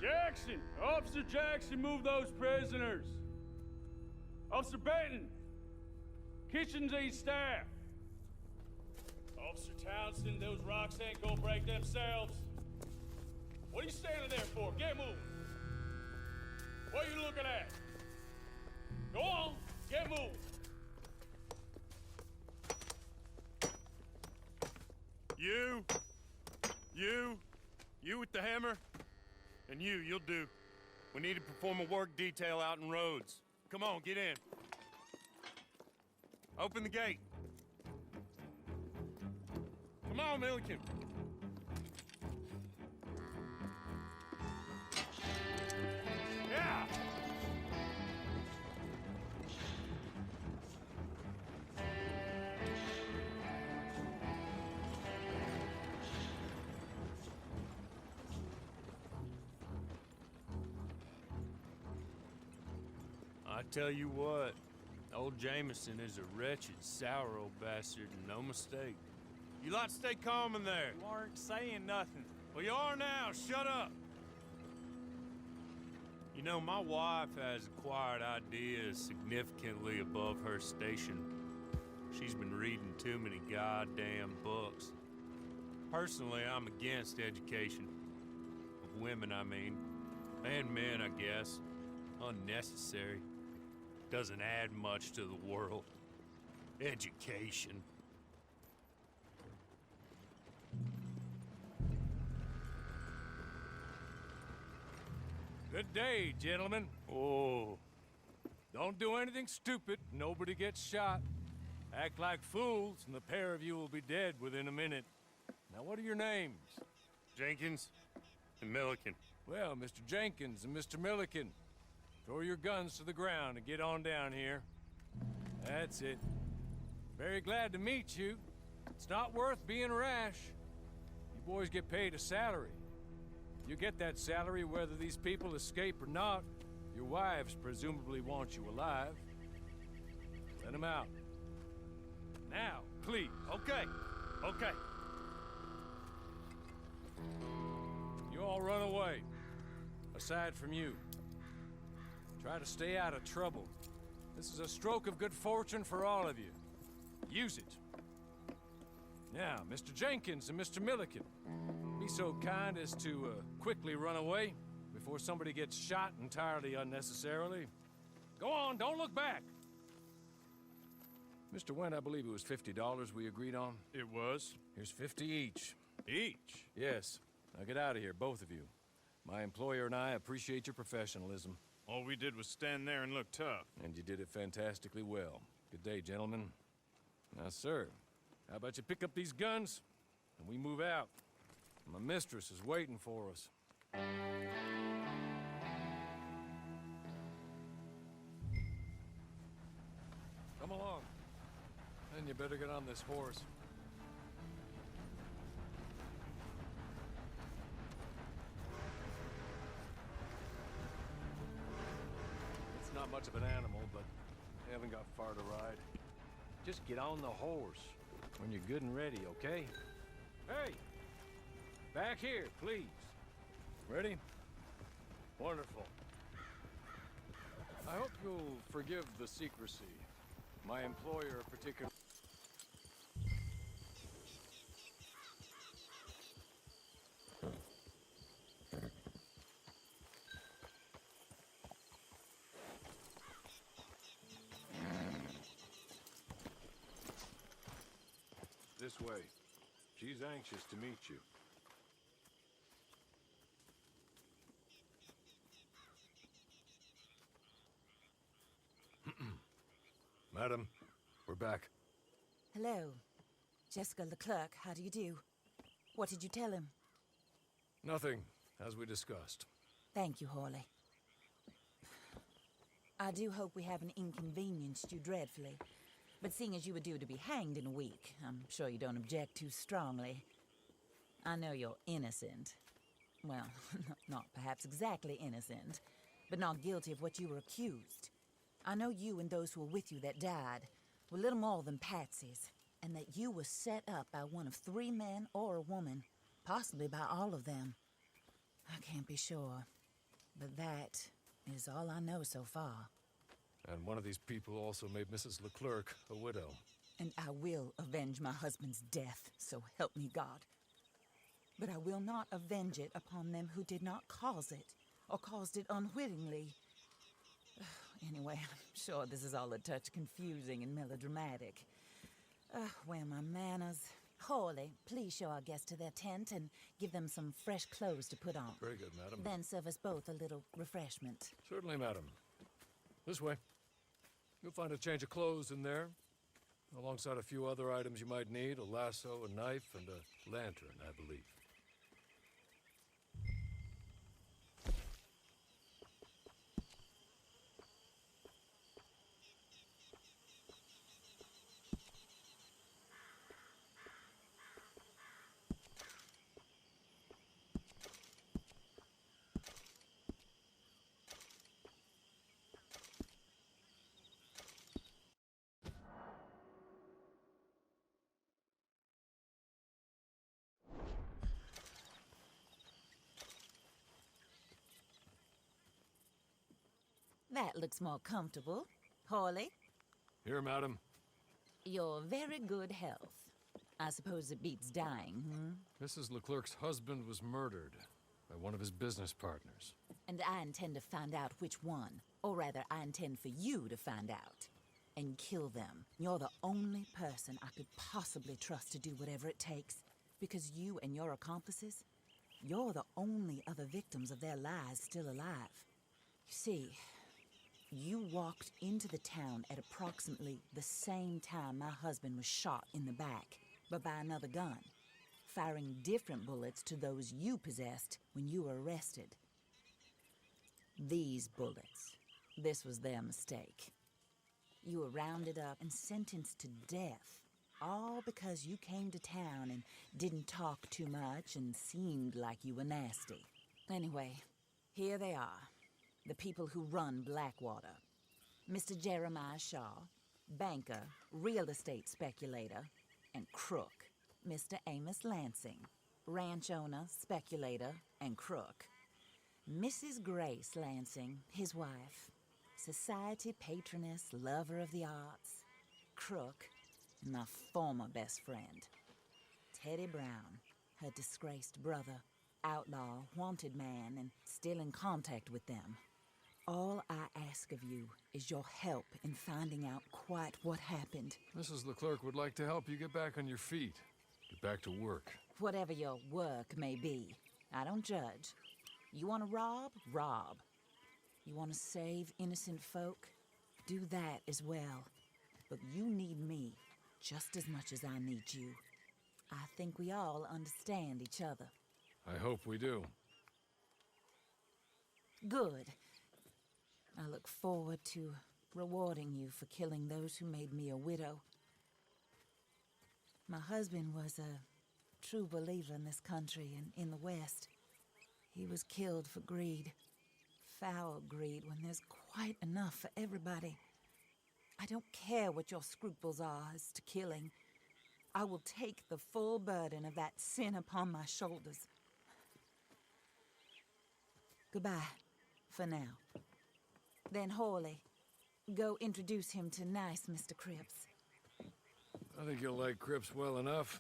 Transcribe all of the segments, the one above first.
Jackson! Officer Jackson, move those prisoners! Officer Benton! Kitchens and staff! Officer Townsend, those rocks ain't gonna break themselves. What are you standing there for? Get moving! What are you looking at? Go on, get moving! You with the hammer? And you'll do. We need to perform a work detail out in Rhodes. Come on, get in. Open the gate. Come on, Milliken. Yeah! I tell you what, old Jameson is a wretched, sour old bastard, and no mistake. You lot stay calm in there. You aren't saying nothing. Well, you are now. Shut up. You know, my wife has acquired ideas significantly above her station. She's been reading too many goddamn books. Personally, I'm against education. Of women, I mean. And men, I guess. Unnecessary. Doesn't add much to the world. Education. Good day, gentlemen. Oh. Don't do anything stupid. Nobody gets shot. Act like fools, and the pair of you will be dead within a minute. Now, what are your names? Jenkins and Milliken. Well, Mr. Jenkins and Mr. Milliken, throw your guns to the ground and get on down here. That's it. Very glad to meet you. It's not worth being rash. You boys get paid a salary. You get that salary whether these people escape or not. Your wives presumably want you alive. Let them out. Now, please. Okay. You all run away. Aside from you. Try to stay out of trouble. This is a stroke of good fortune for all of you. Use it. Now, Mr. Jenkins and Mr. Milliken, be so kind as to quickly run away before somebody gets shot entirely unnecessarily. Go on, don't look back. Mr. Wendt, I believe it was $50 we agreed on. It was. Here's 50 each. Each? Yes. Now get out of here, both of you. My employer and I appreciate your professionalism. All we did was stand there and look tough. And you did it fantastically well. Good day, gentlemen. Now, sir, how about you pick up these guns, and we move out? My mistress is waiting for us. Come along. Then you better get on this horse. It's not much of an animal, but they haven't got far to ride. Just get on the horse when you're good and ready, okay? Hey! Back here, please. Ready? Wonderful. I hope you'll forgive the secrecy. My employer particularly... This way. She's anxious to meet you. Madam, we're back. Hello. Jessica Leclerc, how do you do? What did you tell him? Nothing, as we discussed. Thank you, Hawley. I do hope we haven't inconvenienced you dreadfully. But seeing as you were due to be hanged in a week, I'm sure you don't object too strongly. I know you're innocent. Well, not perhaps exactly innocent, but not guilty of what you were accused. I know you and those who were with you that died were little more than patsies, and that you were set up by one of 3 men or a woman, possibly by all of them. I can't be sure. But that is all I know so far. And one of these people also made Mrs. Leclerc a widow. And I will avenge my husband's death, so help me God. But I will not avenge it upon them who did not cause it, or caused it unwittingly. Anyway, I'm sure this is all a touch confusing and melodramatic. Where are my manners? Hawley, please show our guests to their tent and give them some fresh clothes to put on. Very good, madam. Then serve us both a little refreshment. Certainly, madam. This way. You'll find a change of clothes in there, alongside a few other items you might need, a lasso, a knife, and a lantern, I believe. That looks more comfortable. Hawley, Here, madam. your very good health. I suppose it beats dying, Mrs. Leclerc's husband was murdered by one of his business partners. And I intend to find out which one. Or rather, I intend for you to find out. And kill them. You're the only person I could possibly trust to do whatever it takes. Because you and your accomplices, you're the only other victims of their lies still alive. You see, you walked into the town at approximately the same time my husband was shot in the back, but by another gun, firing different bullets to those you possessed when you were arrested. These bullets, this was their mistake. You were rounded up and sentenced to death, all because you came to town and didn't talk too much and seemed like you were nasty. Anyway, here they are. The people who run Blackwater. Mr. Jeremiah Shaw, banker, real estate speculator, and crook. Mr. Amos Lansing, ranch owner, speculator, and crook. Mrs. Grace Lansing, his wife, society patroness, lover of the arts, crook, and my former best friend. Teddy Brown, her disgraced brother, outlaw, wanted man, and still in contact with them. All I ask of you is your help in finding out quite what happened. Mrs. Leclerc would like to help you get back on your feet. Get back to work. Whatever your work may be, I don't judge. You want to rob? Rob. You want to save innocent folk? Do that as well. But you need me just as much as I need you. I think we all understand each other. I hope we do. Good. I look forward to rewarding you for killing those who made me a widow. My husband was a true believer in this country and in the West. He was killed for greed. Foul greed when there's quite enough for everybody. I don't care what your scruples are as to killing. I will take the full burden of that sin upon my shoulders. Goodbye, for now. Then Hawley, go introduce him to nice Mr. Cripps. I think you'll like Cripps well enough.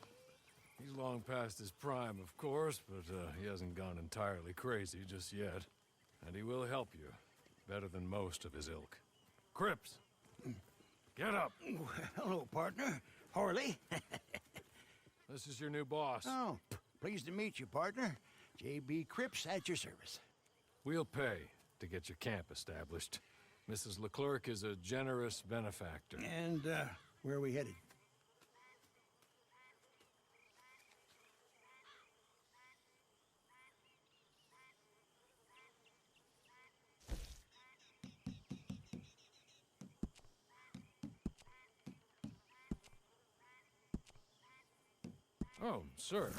He's long past his prime, of course, but he hasn't gone entirely crazy just yet. And he will help you, better than most of his ilk. Cripps! Get up! Hello, partner. Harley. This is your new boss. Oh, pleased to meet you, partner. J.B. Cripps at your service. We'll pay to get your camp established. Mrs. Leclerc is a generous benefactor. And, where are we headed? Oh, sir.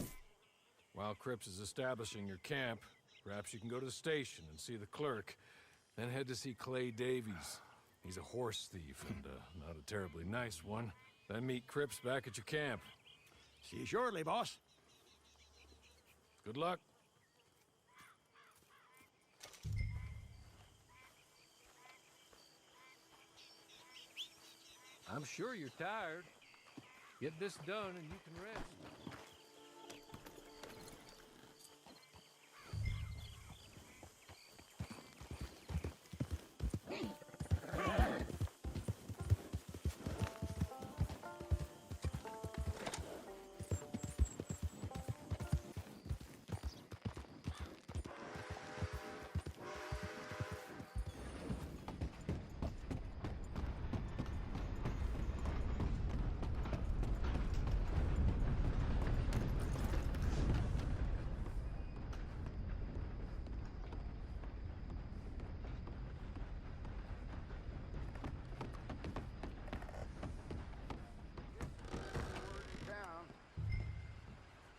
While Cripps is establishing your camp, perhaps you can go to the station and see the clerk, then head to see Clay Davies. He's a horse thief and not a terribly nice one. Then meet Cripps back at your camp. See you shortly, boss. Good luck. I'm sure you're tired. Get this done and you can rest.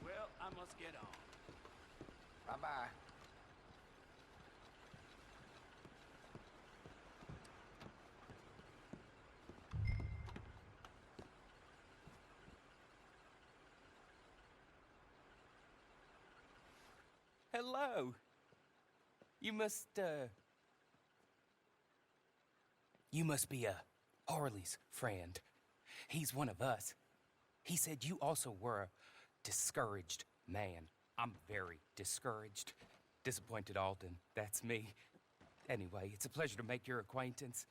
Well, I must get on. Bye-bye. Hello. You must be Harley's friend. He's one of us. He said you also were a discouraged man. I'm very discouraged. Disappointed Alden, that's me. Anyway, it's a pleasure to make your acquaintance.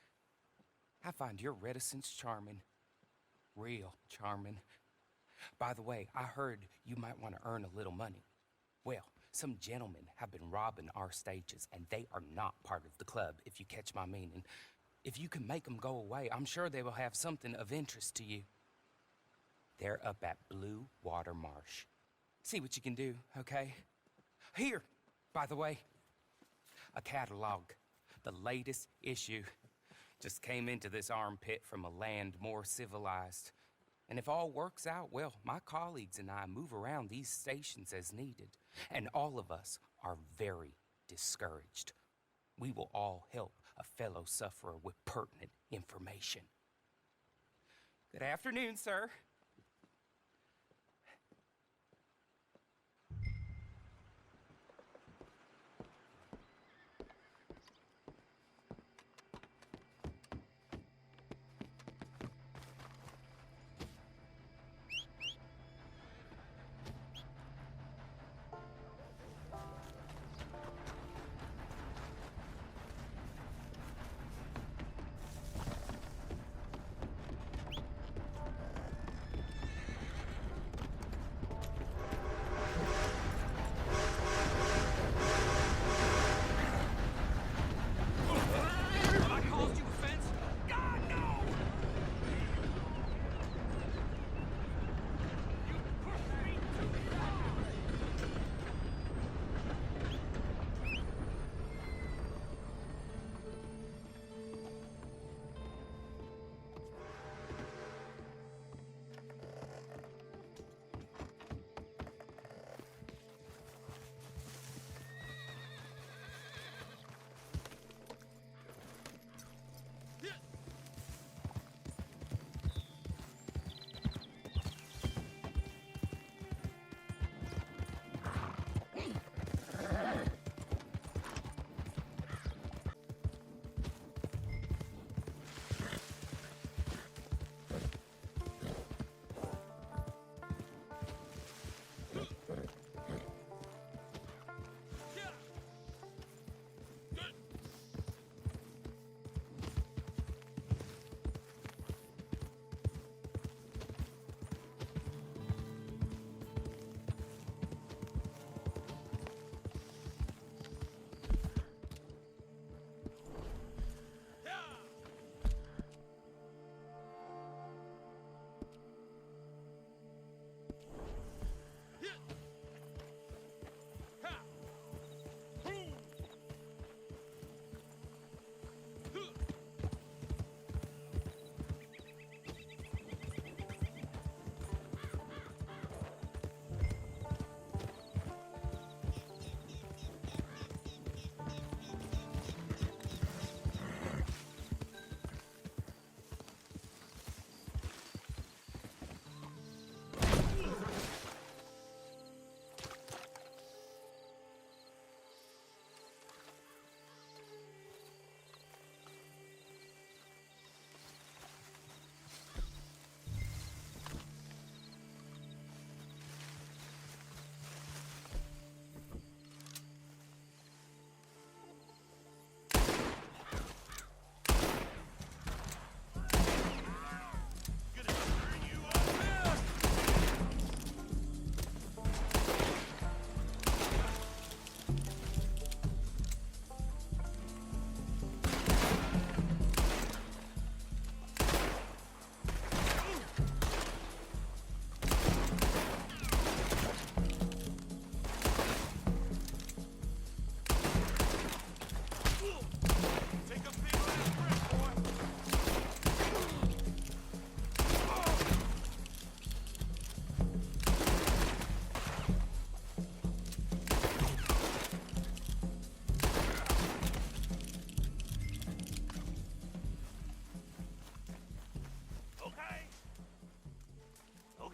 I find your reticence charming. Real charming. By the way, I heard you might want to earn a little money. Well, some gentlemen have been robbing our stages, and they are not part of the club, if you catch my meaning. If you can make them go away, I'm sure they will have something of interest to you. They're up at Blue Water Marsh. See what you can do, okay? Here, by the way, a catalog. The latest issue. Just came into this armpit from a land more civilized. And if all works out, well, my colleagues and I move around these stations as needed. And all of us are very discouraged. We will all help a fellow sufferer with pertinent information. Good afternoon, sir.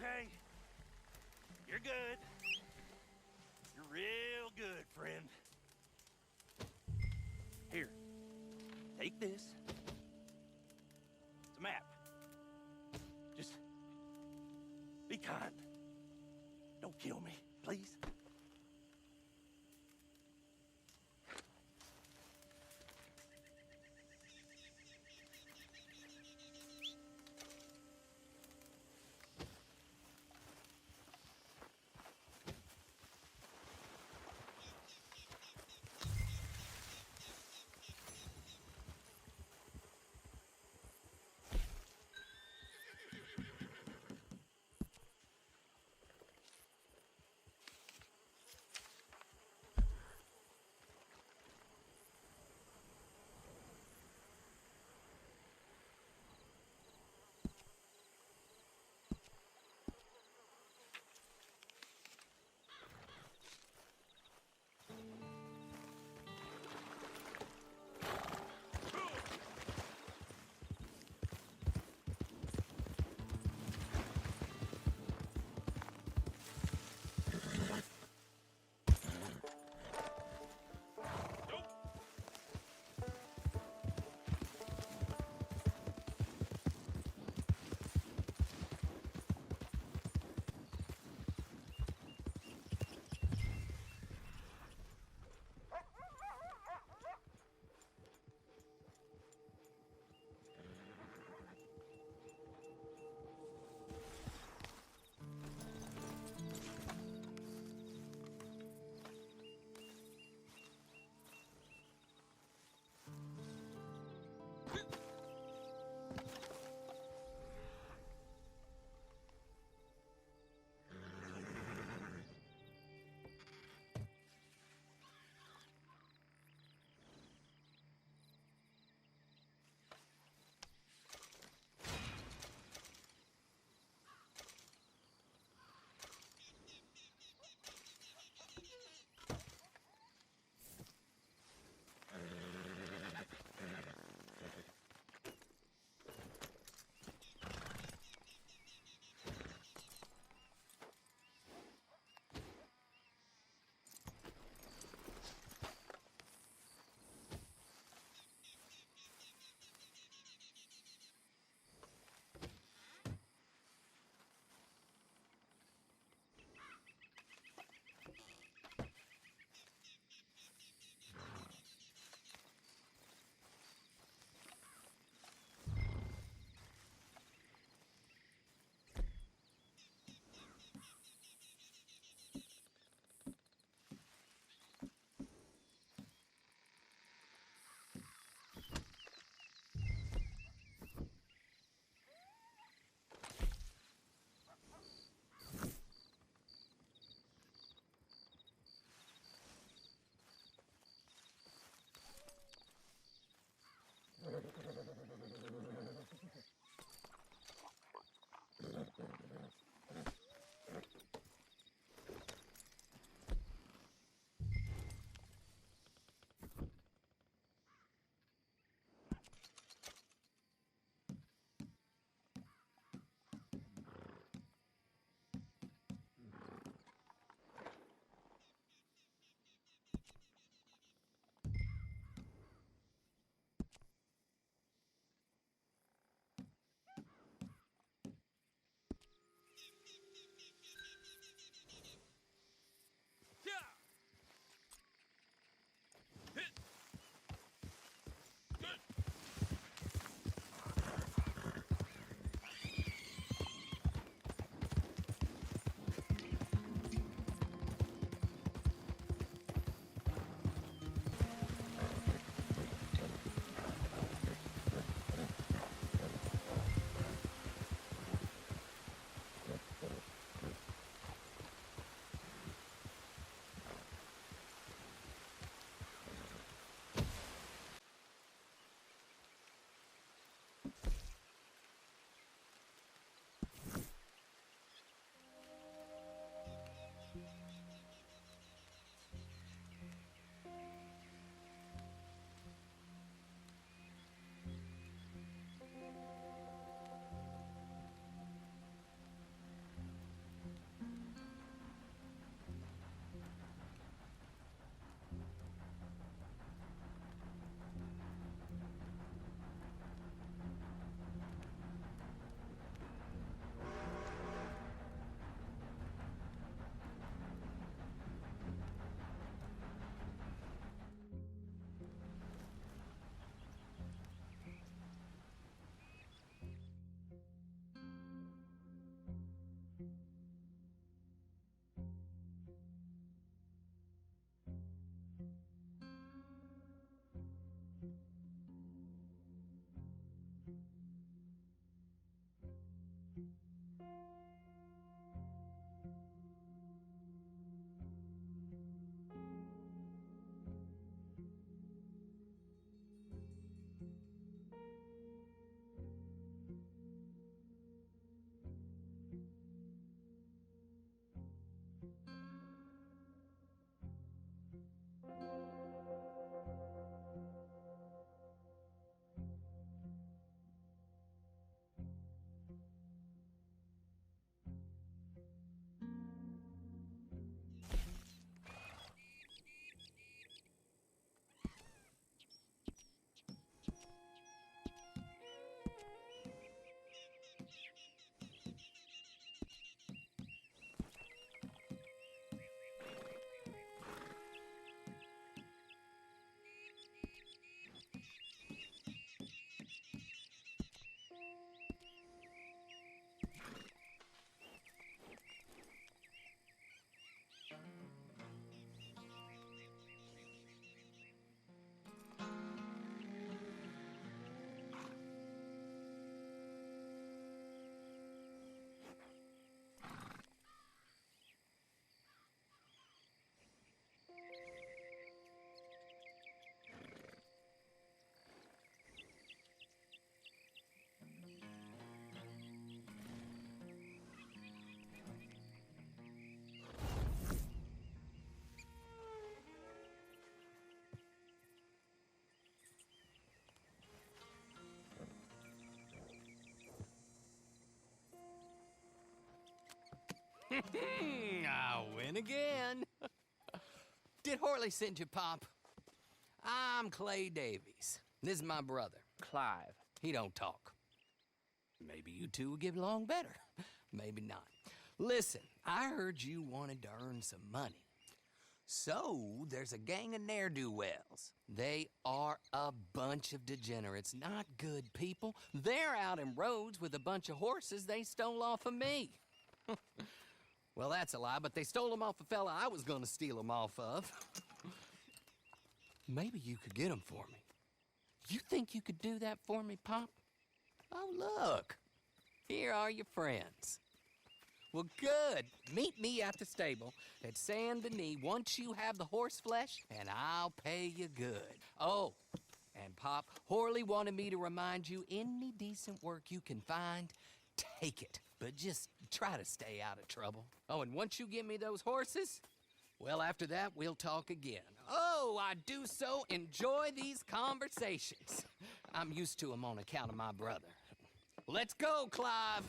okay. You're good. You're real good, friend. Here, take this. It's a map. Just be kind. Don't kill me, please. I win again. Did Horley send you, Pop? I'm Clay Davies. This is my brother, Clive. He don't talk. Maybe you two will get along better. Maybe not. Listen, I heard you wanted to earn some money. So, there's a gang of ne'er-do-wells. They are a bunch of degenerates, not good people. They're out in roads with a bunch of horses they stole off of me. Well, that's a lie, but they stole them off a fella I was gonna steal them off of. Maybe you could get them for me. You think you could do that for me, Pop? Oh, look. Here are your friends. Well, good. Meet me at the stable at Saint Denis once you have the horse flesh, and I'll pay you good. Oh, and Pop, Horley wanted me to remind you, any decent work you can find, take it. But just try to stay out of trouble. Oh, and once you give me those horses, well, after that, we'll talk again. Oh, I do so enjoy these conversations. I'm used to them on account of my brother. Let's go, Clive.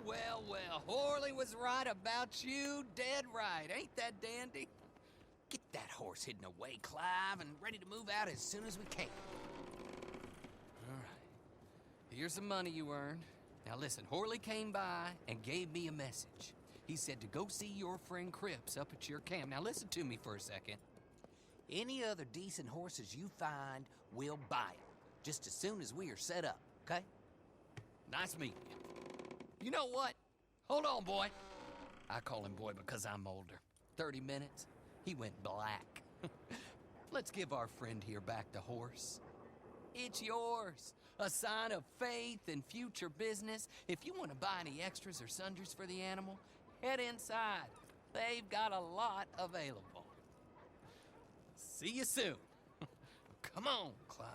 Well. Horley was right about you, dead right. Ain't that dandy? Get that horse hidden away, Clive, and ready to move out as soon as we can. All right. Here's the money you earned. Now listen, Horley came by and gave me a message. He said to go see your friend Cripps up at your camp. Now listen to me for a second. Any other decent horses you find, we'll buy them. Just as soon as we are set up, okay? Nice meeting you. You know what? Hold on, boy. I call him boy because I'm older. 30 minutes, he went black. Let's give our friend here back the horse. It's yours. A sign of faith and future business. If you want to buy any extras or sundries for the animal, head inside. They've got a lot available. See you soon. Come on, Clive.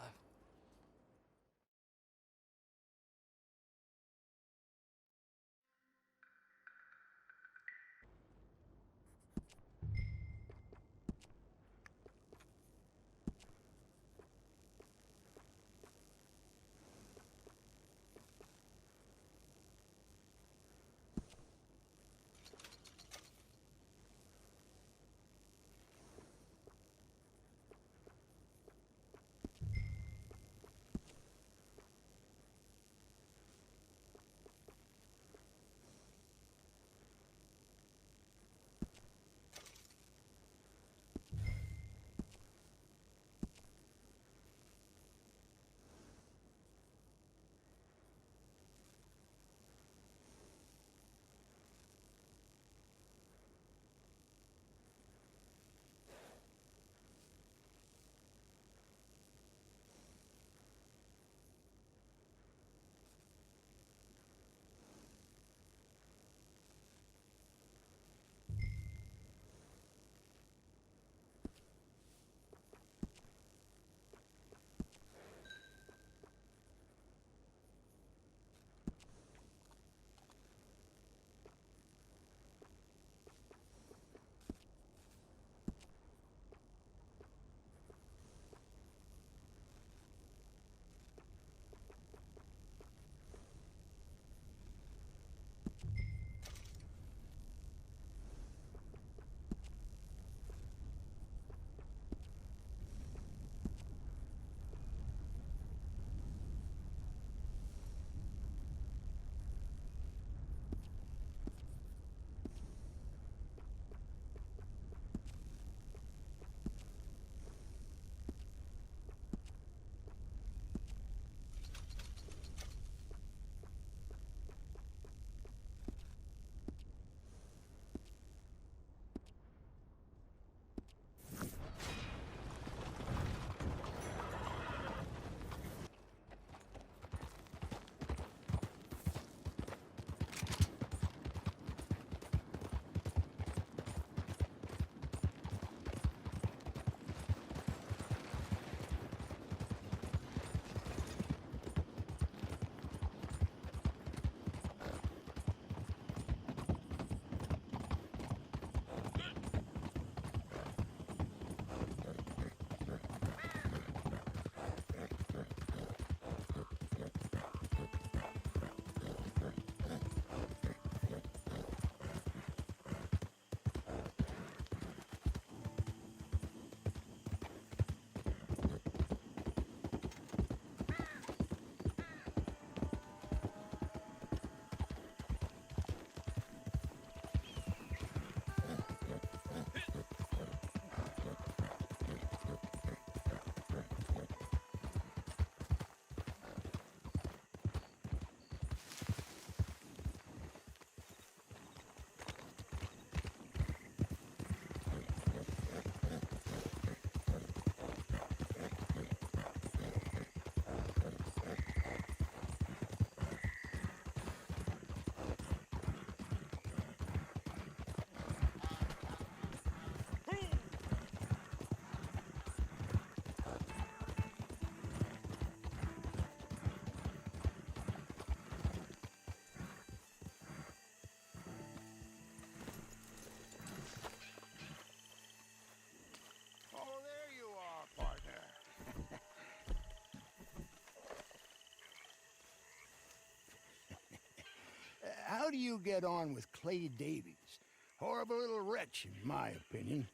how do you get on with Clay Davies? Horrible little wretch, in my opinion.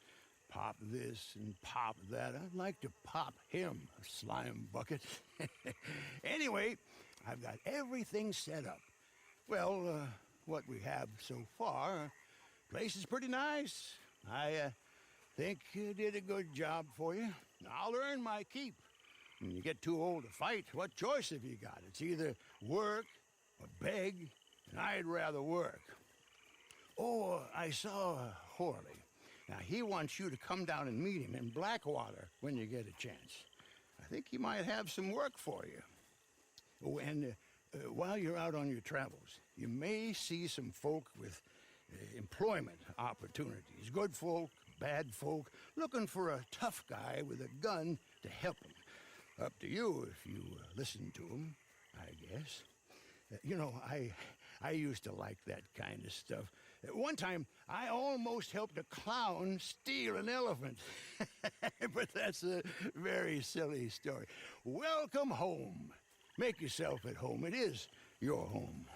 Pop this and pop that. I'd like to pop him, a slime bucket. Anyway, I've got everything set up. Well, what we have so far, place is pretty nice. I think you did a good job for you. I'll earn my keep. When you get too old to fight, what choice have you got? It's either work or beg, and I'd rather work. Oh, I saw Horley. Now, he wants you to come down and meet him in Blackwater when you get a chance. I think he might have some work for you. Oh, and while you're out on your travels, you may see some folk with employment opportunities. Good folk, bad folk, looking for a tough guy with a gun to help them. Up to you if you listen to them, I guess. You know, I used to like that kind of stuff. One time, I almost helped a clown steal an elephant. But that's a very silly story. Welcome home. Make yourself at home. It is your home.